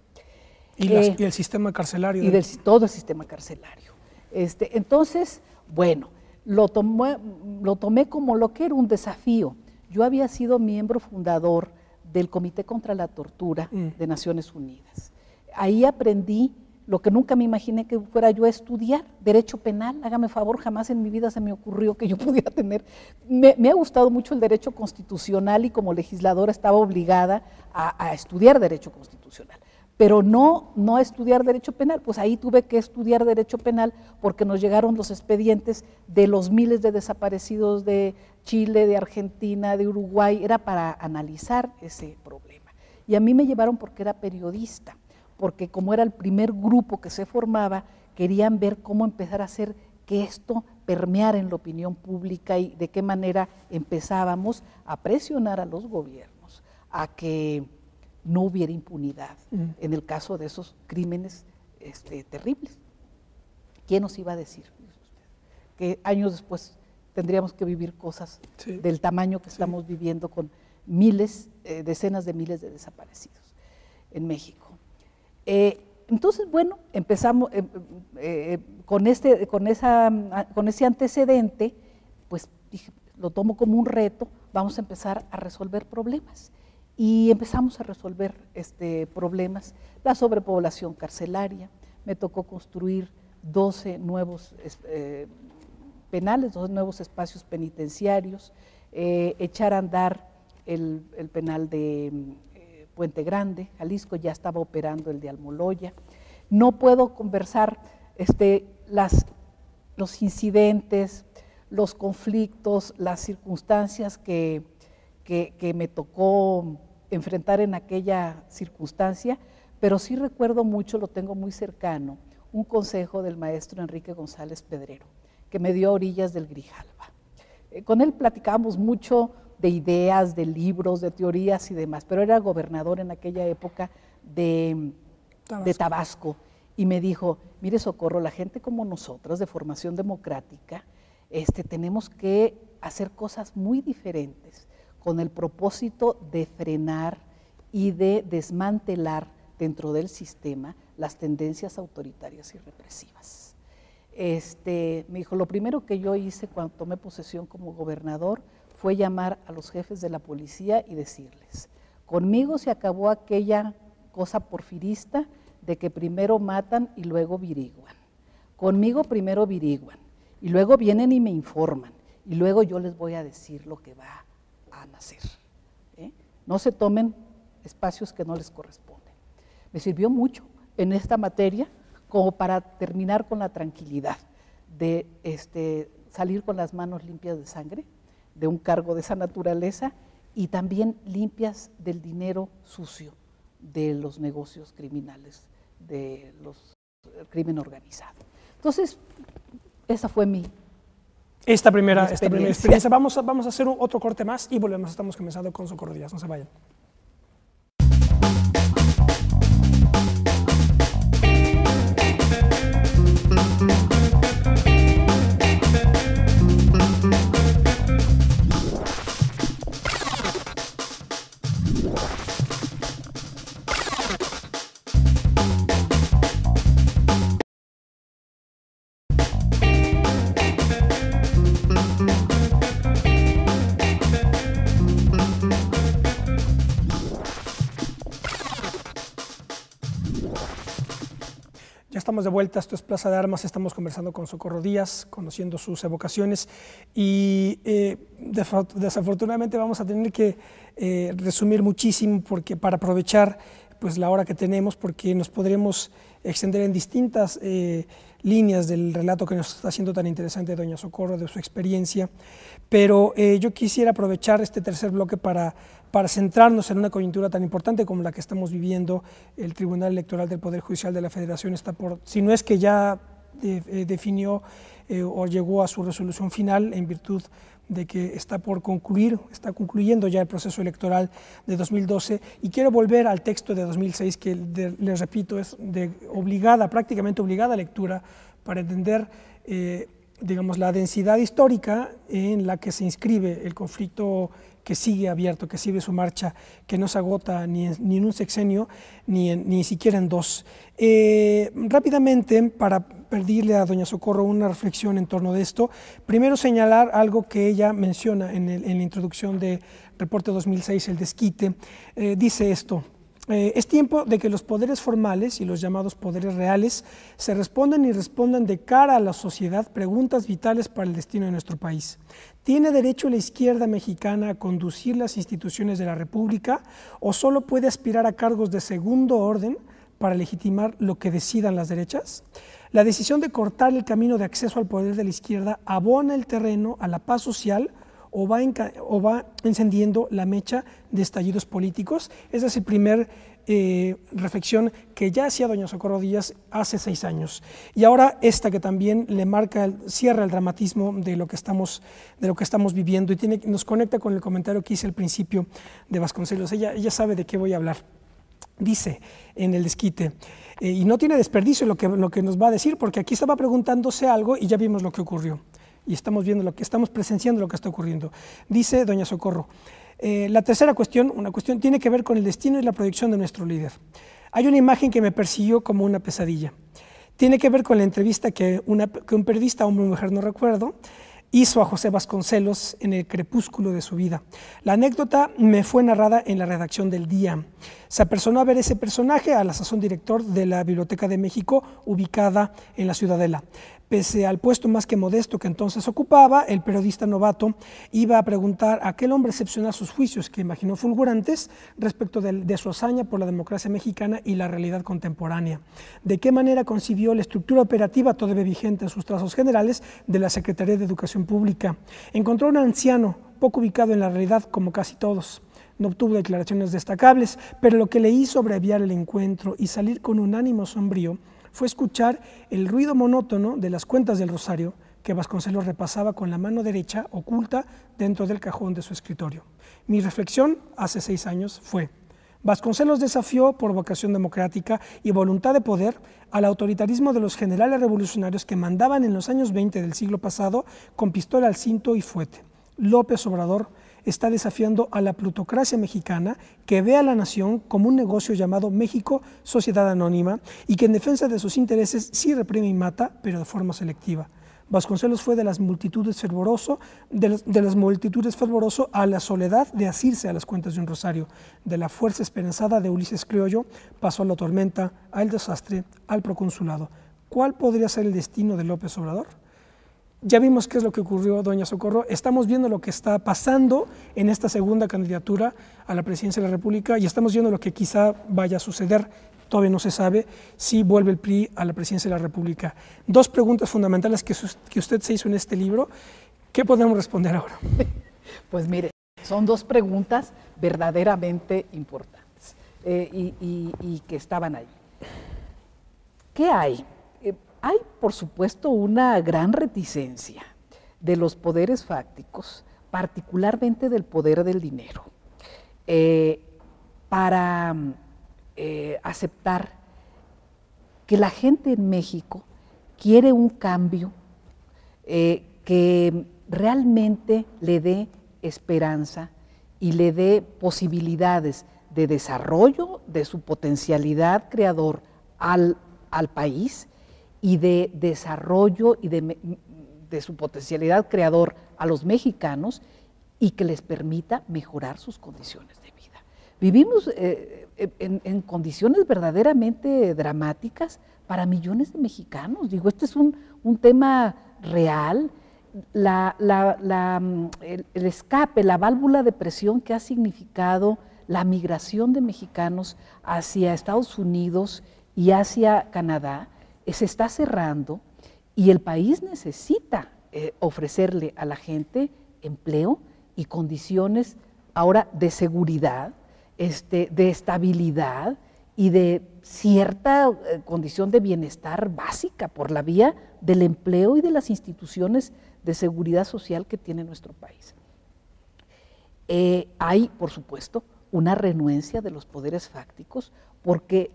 S1: Y el sistema carcelario.
S2: Y todo el sistema carcelario. Entonces, bueno, lo tomé como lo que era un desafío. Yo había sido miembro fundador del Comité contra la Tortura de Naciones Unidas. Ahí aprendí lo que nunca me imaginé que fuera yo a estudiar, derecho penal. Hágame favor, jamás en mi vida se me ocurrió que yo pudiera tener. Me ha gustado mucho el derecho constitucional, y como legisladora estaba obligada a estudiar derecho constitucional, pero no a estudiar derecho penal. Pues ahí tuve que estudiar derecho penal, porque nos llegaron los expedientes de los miles de desaparecidos de Chile, de Argentina, de Uruguay. Era para analizar ese problema. Y a mí me llevaron porque era periodista, porque como era el primer grupo que se formaba, querían ver cómo empezar a hacer que esto permeara en la opinión pública, y de qué manera empezábamos a presionar a los gobiernos a que no hubiera impunidad en el caso de esos crímenes terribles. ¿Quién nos iba a decir que años después tendríamos que vivir cosas del tamaño que estamos viviendo, con miles, decenas de miles de desaparecidos en México? Entonces, bueno, empezamos con ese antecedente, pues dije, lo tomo como un reto, vamos a empezar a resolver problemas. Y empezamos a resolver problemas. La sobrepoblación carcelaria, me tocó construir 12 nuevos penales, 12 nuevos espacios penitenciarios, echar a andar el penal de Puente Grande, Jalisco. Ya estaba operando el de Almoloya. No puedo conversar los incidentes, los conflictos, las circunstancias que me tocó enfrentar en aquella circunstancia, pero sí recuerdo mucho, lo tengo muy cercano, un consejo del maestro Enrique González Pedrero, que me dio a orillas del Grijalva. Con él platicábamos mucho de ideas, de libros, de teorías y demás, pero era gobernador en aquella época de Tabasco, y me dijo, mire Socorro, la gente como nosotros, de formación democrática, tenemos que hacer cosas muy diferentes, con el propósito de frenar y de desmantelar dentro del sistema las tendencias autoritarias y represivas. Me dijo, lo primero que yo hice cuando tomé posesión como gobernador fue llamar a los jefes de la policía y decirles, conmigo se acabó aquella cosa porfirista de que primero matan y luego viriguan. Conmigo primero viriguan y luego vienen y me informan, y luego yo les voy a decir lo que va a nacer. No se tomen espacios que no les corresponden. Me sirvió mucho en esta materia como para terminar con la tranquilidad de salir con las manos limpias de sangre de un cargo de esa naturaleza, y también limpias del dinero sucio de los negocios criminales, de los crimen organizado. Entonces, esa fue esta primera experiencia.
S1: Vamos a hacer otro corte más y volvemos. Estamos comenzando con Socorro Díaz. No se vayan. Ya estamos de vuelta, esto es Plaza de Armas, estamos conversando con Socorro Díaz, conociendo sus evocaciones y desafortunadamente vamos a tener que resumir muchísimo porque para aprovechar pues la hora que tenemos, porque nos podremos extender en distintas líneas del relato que nos está haciendo tan interesante doña Socorro, de su experiencia, pero yo quisiera aprovechar este tercer bloque para centrarnos en una coyuntura tan importante como la que estamos viviendo. El Tribunal Electoral del Poder Judicial de la Federación está por, si no es que ya definió o llegó a su resolución final en virtud de que está por concluir, está concluyendo ya el proceso electoral de 2012, y quiero volver al texto de 2006 que les repito es de obligada, prácticamente obligada lectura para entender digamos la densidad histórica en la que se inscribe el conflicto que sigue abierto, que sigue su marcha, que no se agota ni en un sexenio, ni siquiera en dos. Rápidamente, para pedirle a doña Socorro una reflexión en torno de esto, primero señalar algo que ella menciona en la introducción de Reporte 2006, el desquite, dice esto: es tiempo de que los poderes formales y los llamados poderes reales se respondan y respondan de cara a la sociedad preguntas vitales para el destino de nuestro país. ¿Tiene derecho la izquierda mexicana a conducir las instituciones de la República o solo puede aspirar a cargos de segundo orden para legitimar lo que decidan las derechas? La decisión de cortar el camino de acceso al poder de la izquierda abona el terreno a la paz social o va encendiendo la mecha de estallidos políticos. Esa es la primera reflexión que ya hacía doña Socorro Díaz hace 6 años. Y ahora esta que también le marca, cierra el dramatismo de lo que estamos viviendo y nos conecta con el comentario que hice al principio de Vasconcelos. Ella sabe de qué voy a hablar. Dice en el desquite, y no tiene desperdicio lo que nos va a decir, porque aquí estaba preguntándose algo y ya vimos lo que ocurrió. Y estamos viendo estamos presenciando lo que está ocurriendo. Dice doña Socorro, la tercera cuestión, una cuestión tiene que ver con el destino y la proyección de nuestro líder. Hay una imagen que me persiguió como una pesadilla. Tiene que ver con la entrevista que un periodista, hombre o mujer, no recuerdo, hizo a José Vasconcelos en el crepúsculo de su vida. La anécdota me fue narrada en la redacción del Día. Se apersonó a ver ese personaje, a la sazón director de la Biblioteca de México, ubicada en la Ciudadela. Pese al puesto más que modesto que entonces ocupaba, el periodista novato iba a preguntar a aquel hombre excepcional sus juicios, que imaginó fulgurantes, respecto de su hazaña por la democracia mexicana y la realidad contemporánea. De qué manera concibió la estructura operativa, todavía vigente en sus trazos generales, de la Secretaría de Educación Pública. Encontró un anciano, poco ubicado en la realidad como casi todos. No obtuvo declaraciones destacables, pero lo que le hizo abreviar el encuentro y salir con un ánimo sombrío fue escuchar el ruido monótono de las cuentas del rosario que Vasconcelos repasaba con la mano derecha oculta dentro del cajón de su escritorio. Mi reflexión hace 6 años fue: Vasconcelos desafió por vocación democrática y voluntad de poder al autoritarismo de los generales revolucionarios que mandaban en los años 20 del siglo pasado con pistola al cinto y fuete. López Obrador está desafiando a la plutocracia mexicana, que ve a la nación como un negocio llamado México Sociedad Anónima y que en defensa de sus intereses sí reprime y mata, pero de forma selectiva. Vasconcelos fue de las multitudes fervoroso a la soledad de asirse a las cuentas de un rosario. De la fuerza esperanzada de Ulises Criollo pasó a la tormenta, al desastre, al proconsulado. ¿Cuál podría ser el destino de López Obrador? Ya vimos qué es lo que ocurrió, doña Socorro. Estamos viendo lo que está pasando en esta segunda candidatura a la presidencia de la República y estamos viendo lo que quizá vaya a suceder. Todavía no se sabe si vuelve el PRI a la presidencia de la República. 2 preguntas fundamentales que usted se hizo en este libro. ¿Qué podemos responder ahora?
S2: Pues mire, son 2 preguntas verdaderamente importantes y que estaban ahí. ¿Qué hay? Hay, por supuesto, una gran reticencia de los poderes fácticos, particularmente del poder del dinero, para aceptar que la gente en México quiere un cambio que realmente le dé esperanza y le dé posibilidades de desarrollo de su potencialidad creador al país y de desarrollo y de su potencialidad creador a los mexicanos y que les permita mejorar sus condiciones de vida. Vivimos en condiciones verdaderamente dramáticas para millones de mexicanos. Digo, este es un tema real. El escape, la válvula de presión que ha significado la migración de mexicanos hacia Estados Unidos y hacia Canadá, se está cerrando y el país necesita ofrecerle a la gente empleo y condiciones ahora de seguridad, de estabilidad y de cierta condición de bienestar básica por la vía del empleo y de las instituciones de seguridad social que tiene nuestro país. Hay, por supuesto, una renuencia de los poderes fácticos porque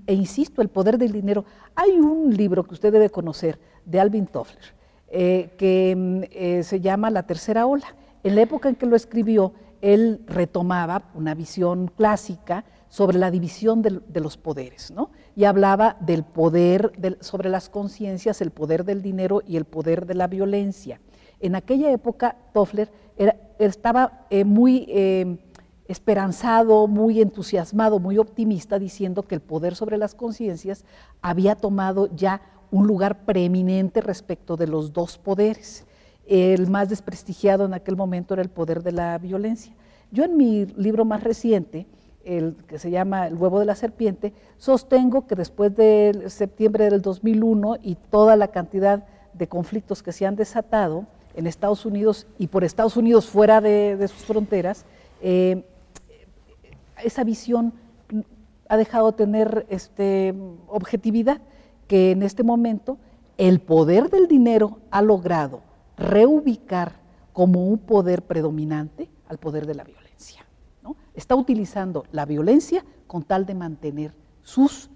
S2: insisto, el poder del dinero. Hay un libro que usted debe conocer de Alvin Toffler que se llama La Tercera Ola. En la época en que lo escribió, él retomaba una visión clásica sobre la división de los poderes, ¿no? Y hablaba del poder, sobre las conciencias, el poder del dinero y el poder de la violencia. En aquella época, Toffler estaba muy esperanzado, muy entusiasmado, muy optimista, diciendo que el poder sobre las conciencias había tomado ya un lugar preeminente respecto de los dos poderes. El más desprestigiado en aquel momento era el poder de la violencia. Yo en mi libro más reciente, el que se llama El huevo de la serpiente, sostengo que después de septiembre del 2001 y toda la cantidad de conflictos que se han desatado en Estados Unidos y por Estados Unidos fuera de sus fronteras, esa visión ha dejado de tener objetividad, que en este momento el poder del dinero ha logrado reubicar como un poder predominante al poder de la violencia, ¿no? Está utilizando la violencia con tal de mantener sus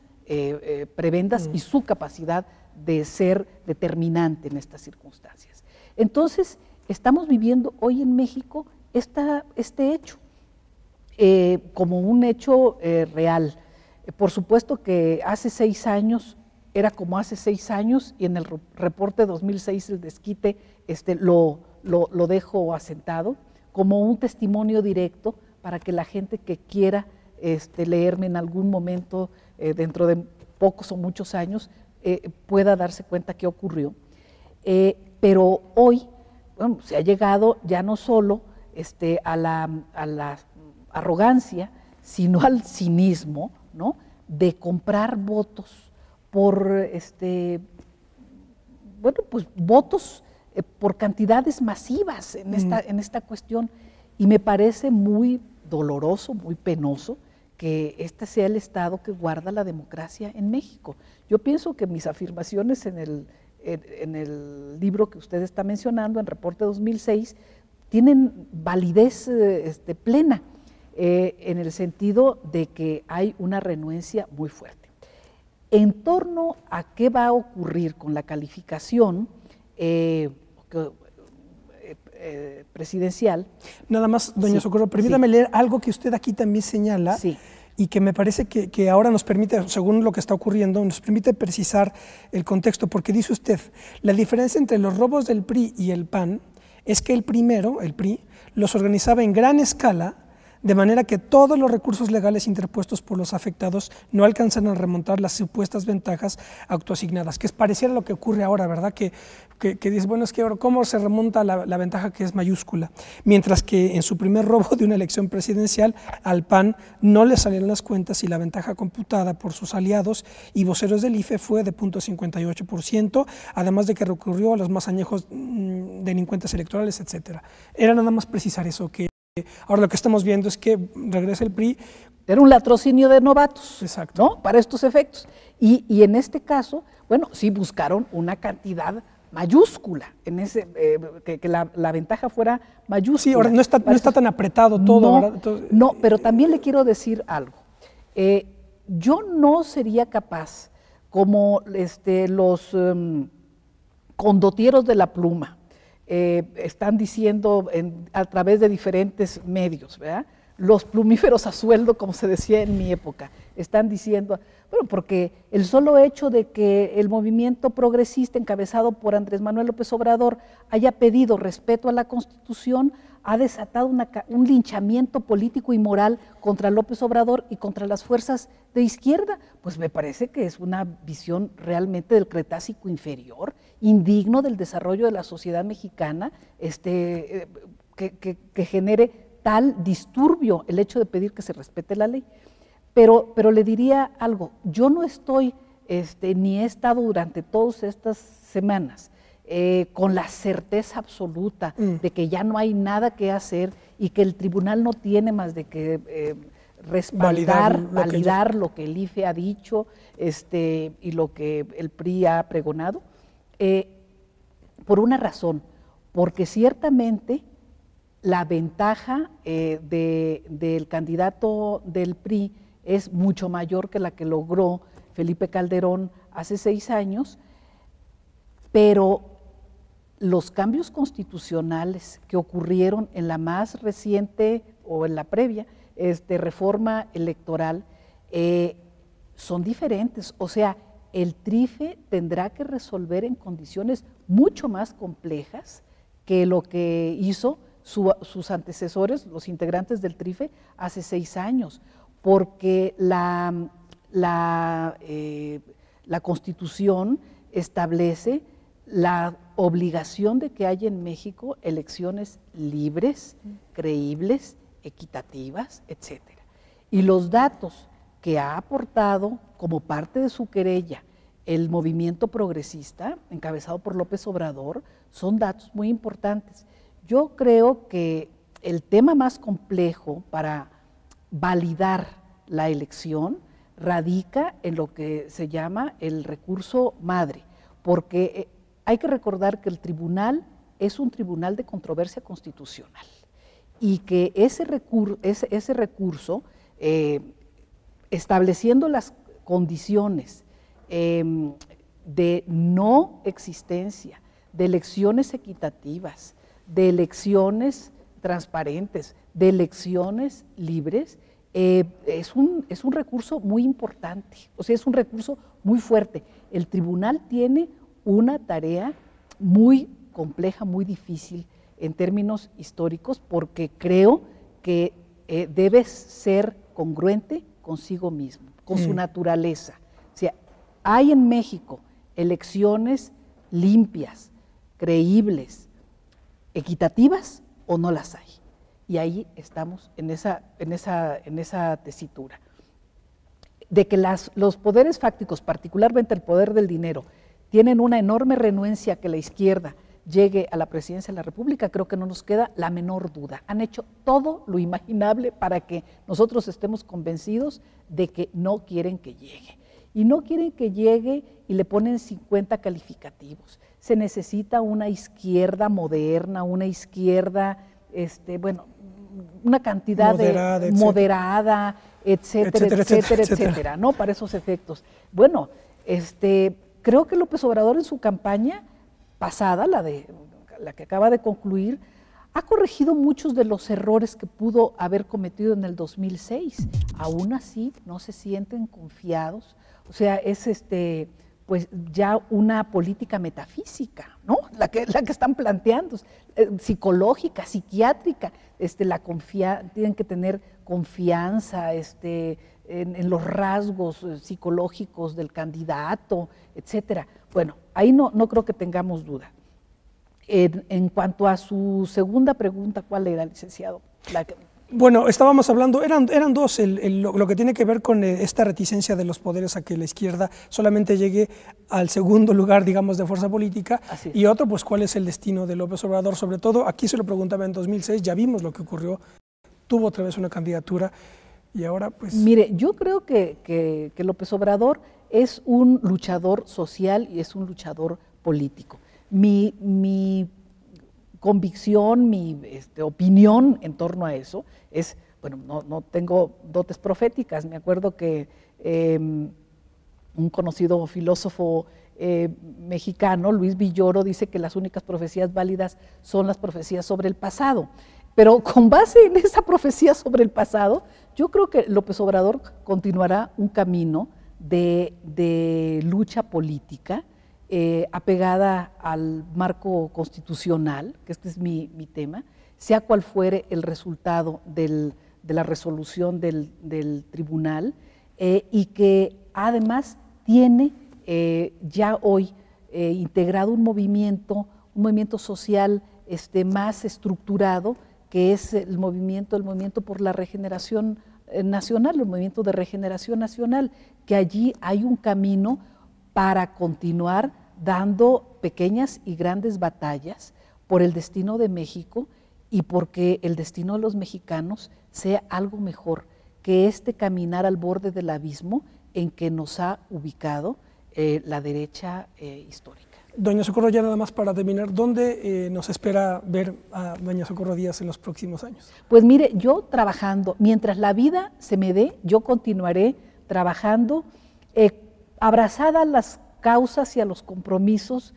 S2: prebendas y su capacidad de ser determinante en estas circunstancias. Entonces, estamos viviendo hoy en México este hecho como un hecho real. Por supuesto que hace 6 años era como hace 6 años y en el reporte 2006 el desquite lo dejo asentado como un testimonio directo para que la gente que quiera leerme en algún momento dentro de pocos o muchos años pueda darse cuenta qué ocurrió. Pero hoy, bueno, se ha llegado ya no solo a la arrogancia, sino al cinismo, ¿no?, de comprar votos por pues votos por cantidades masivas en esta cuestión, y me parece muy doloroso, muy penoso que este sea el Estado que guarda la democracia en México. Yo pienso que mis afirmaciones en el libro que usted está mencionando, en Reporte 2006, tienen validez plena, en el sentido de que hay una renuencia muy fuerte. En torno a qué va a ocurrir con la calificación presidencial.
S1: Nada más, doña Socorro, permítame leer algo que usted aquí también señala y que me parece que ahora nos permite, según lo que está ocurriendo, nos permite precisar el contexto, porque dice usted, la diferencia entre los robos del PRI y el PAN es que el primero, el PRI, los organizaba en gran escala, de manera que todos los recursos legales interpuestos por los afectados no alcanzan a remontar las supuestas ventajas autoasignadas, que es pareciera lo que ocurre ahora, ¿verdad? Que dices, bueno, es que ahora, ¿cómo se remonta la ventaja que es mayúscula? Mientras que en su primer robo de una elección presidencial, al PAN no le salieron las cuentas y la ventaja computada por sus aliados y voceros del IFE fue de 0.58%, además de que recurrió a los más añejos delincuentes electorales, etcétera. Era nada más precisar eso, que ahora lo que estamos viendo es que regresa el PRI.
S2: Era un latrocinio de novatos,
S1: exacto,
S2: ¿no?, para estos efectos. Y en este caso, bueno, sí buscaron una cantidad mayúscula, que la ventaja fuera mayúscula.
S1: Sí, ahora no está tan apretado todo.
S2: No,
S1: ¿verdad? Entonces,
S2: no, pero también le quiero decir algo. Yo no sería capaz, como los condotieros de la pluma, están diciendo a través de diferentes medios, ¿verdad?, los plumíferos a sueldo, como se decía en mi época, están diciendo, bueno, porque el solo hecho de que el movimiento progresista encabezado por Andrés Manuel López Obrador haya pedido respeto a la Constitución ha desatado un linchamiento político y moral contra López Obrador y contra las fuerzas de izquierda. Pues me parece que es una visión realmente del Cretácico inferior, indigno del desarrollo de la sociedad mexicana, que genere tal disturbio el hecho de pedir que se respete la ley. Pero le diría algo, yo no estoy, ni he estado durante todas estas semanas con la certeza absoluta de que ya no hay nada que hacer y que el tribunal no tiene más de que validar lo que el IFE ha dicho y lo que el PRI ha pregonado, por una razón, porque ciertamente la ventaja del candidato del PRI es mucho mayor que la que logró Felipe Calderón hace 6 años, pero los cambios constitucionales que ocurrieron en la más reciente o en la previa reforma electoral son diferentes. O sea, el TRIFE tendrá que resolver en condiciones mucho más complejas que lo que hizo sus antecesores, los integrantes del TRIFE, hace 6 años, porque la Constitución establece la obligación de que haya en México elecciones libres, creíbles, equitativas, etcétera. Y los datos que ha aportado como parte de su querella el movimiento progresista, encabezado por López Obrador, son datos muy importantes. Yo creo que el tema más complejo para validar la elección radica en lo que se llama el recurso madre, porque hay que recordar que el tribunal es un tribunal de controversia constitucional y que ese recurso, estableciendo las condiciones de no existencia de elecciones equitativas, de elecciones transparentes, de elecciones libres, es un recurso muy importante, o sea, es un recurso muy fuerte. El tribunal tiene una tarea muy compleja, muy difícil en términos históricos, porque creo que debe ser congruente consigo mismo, con su naturaleza. O sea, hay en México elecciones limpias, creíbles, equitativas, o no las hay. Y ahí estamos en esa tesitura. De que los poderes fácticos, particularmente el poder del dinero, tienen una enorme renuencia a que la izquierda llegue a la presidencia de la República, creo que no nos queda la menor duda. Han hecho todo lo imaginable para que nosotros estemos convencidos de que no quieren que llegue. Y no quieren que llegue y le ponen 50 calificativos. Se necesita una izquierda moderna, una izquierda, una cantidad moderada, etcétera, ¿no? Para esos efectos. Bueno, creo que López Obrador en su campaña pasada, la que acaba de concluir, ha corregido muchos de los errores que pudo haber cometido en el 2006. Aún así, no se sienten confiados. O sea, es pues ya una política metafísica, ¿no? La que están planteando, psicológica, psiquiátrica, tienen que tener confianza en los rasgos psicológicos del candidato, etcétera. Bueno, ahí no creo que tengamos duda. En cuanto a su segunda pregunta, ¿cuál era, licenciado?
S1: Bueno, estábamos hablando, eran dos, lo que tiene que ver con esta reticencia de los poderes a que la izquierda solamente llegue al segundo lugar, digamos, de fuerza política, y otro, pues, cuál es el destino de López Obrador. Sobre todo, aquí se lo preguntaba en 2006, ya vimos lo que ocurrió, tuvo otra vez una candidatura, y ahora, pues...
S2: Mire, yo creo que López Obrador es un luchador social y es un luchador político. Mi convicción, mi opinión en torno a eso es, bueno, no tengo dotes proféticas. Me acuerdo que un conocido filósofo mexicano, Luis Villoro, dice que las únicas profecías válidas son las profecías sobre el pasado. Pero con base en esa profecía sobre el pasado, yo creo que López Obrador continuará un camino de lucha política apegada al marco constitucional, que este es mi tema, sea cual fuere el resultado de la resolución del tribunal, y que además tiene ya hoy integrado un movimiento social más estructurado, que es el movimiento por la regeneración nacional, el movimiento de regeneración nacional, que allí hay un camino para continuar dando pequeñas y grandes batallas por el destino de México y porque el destino de los mexicanos sea algo mejor que este caminar al borde del abismo en que nos ha ubicado la derecha histórica.
S1: Doña Socorro, ya nada más para terminar, ¿dónde nos espera ver a doña Socorro Díaz en los próximos años?
S2: Pues mire, yo trabajando, mientras la vida se me dé, yo continuaré trabajando, abrazada a las causas y a los compromisos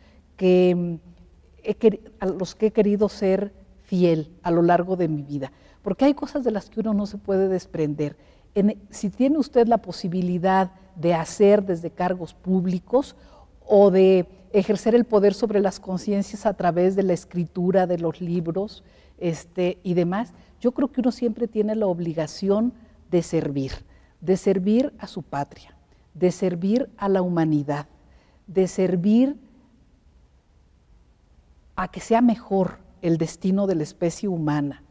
S2: a los que he querido ser fiel a lo largo de mi vida, porque hay cosas de las que uno no se puede desprender. Si tiene usted la posibilidad de hacer desde cargos públicos o de ejercer el poder sobre las conciencias a través de la escritura, de los libros y demás, yo creo que uno siempre tiene la obligación de servir a su patria, de servir a la humanidad, de servir a que sea mejor el destino de la especie humana.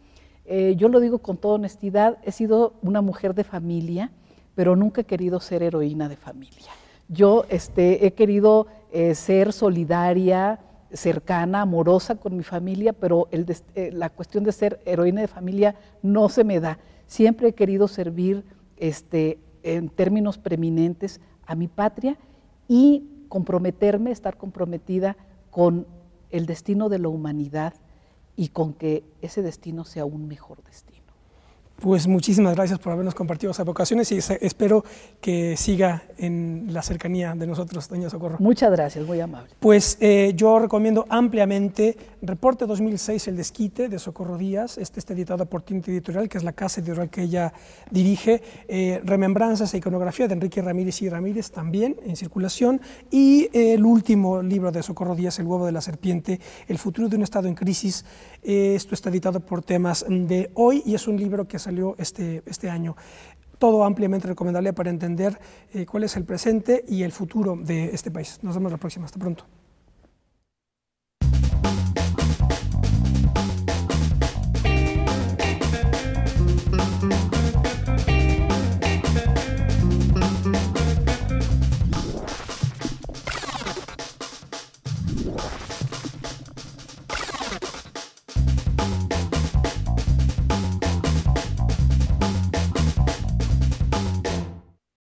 S2: Yo lo digo con toda honestidad, he sido una mujer de familia, pero nunca he querido ser heroína de familia. Yo he querido ser solidaria, cercana, amorosa con mi familia, pero la cuestión de ser heroína de familia no se me da. Siempre he querido servir en términos preeminentes a mi patria y estar comprometida con el destino de la humanidad y con que ese destino sea un mejor destino.
S1: Pues muchísimas gracias por habernos compartido esas vocaciones y espero que siga en la cercanía de nosotros, doña Socorro.
S2: Muchas gracias, muy amable.
S1: Pues yo recomiendo ampliamente Reporte 2006, El Desquite, de Socorro Díaz. Está editado por Tinta Editorial, que es la casa editorial que ella dirige. Remembranzas e iconografía de Enrique Ramírez y Ramírez, también en circulación. Y el último libro de Socorro Díaz, El huevo de la serpiente, El futuro de un estado en crisis. Esto está editado por Temas de Hoy y es un libro que salió este año. Todo ampliamente recomendable para entender cuál es el presente y el futuro de este país. Nos vemos la próxima. Hasta pronto.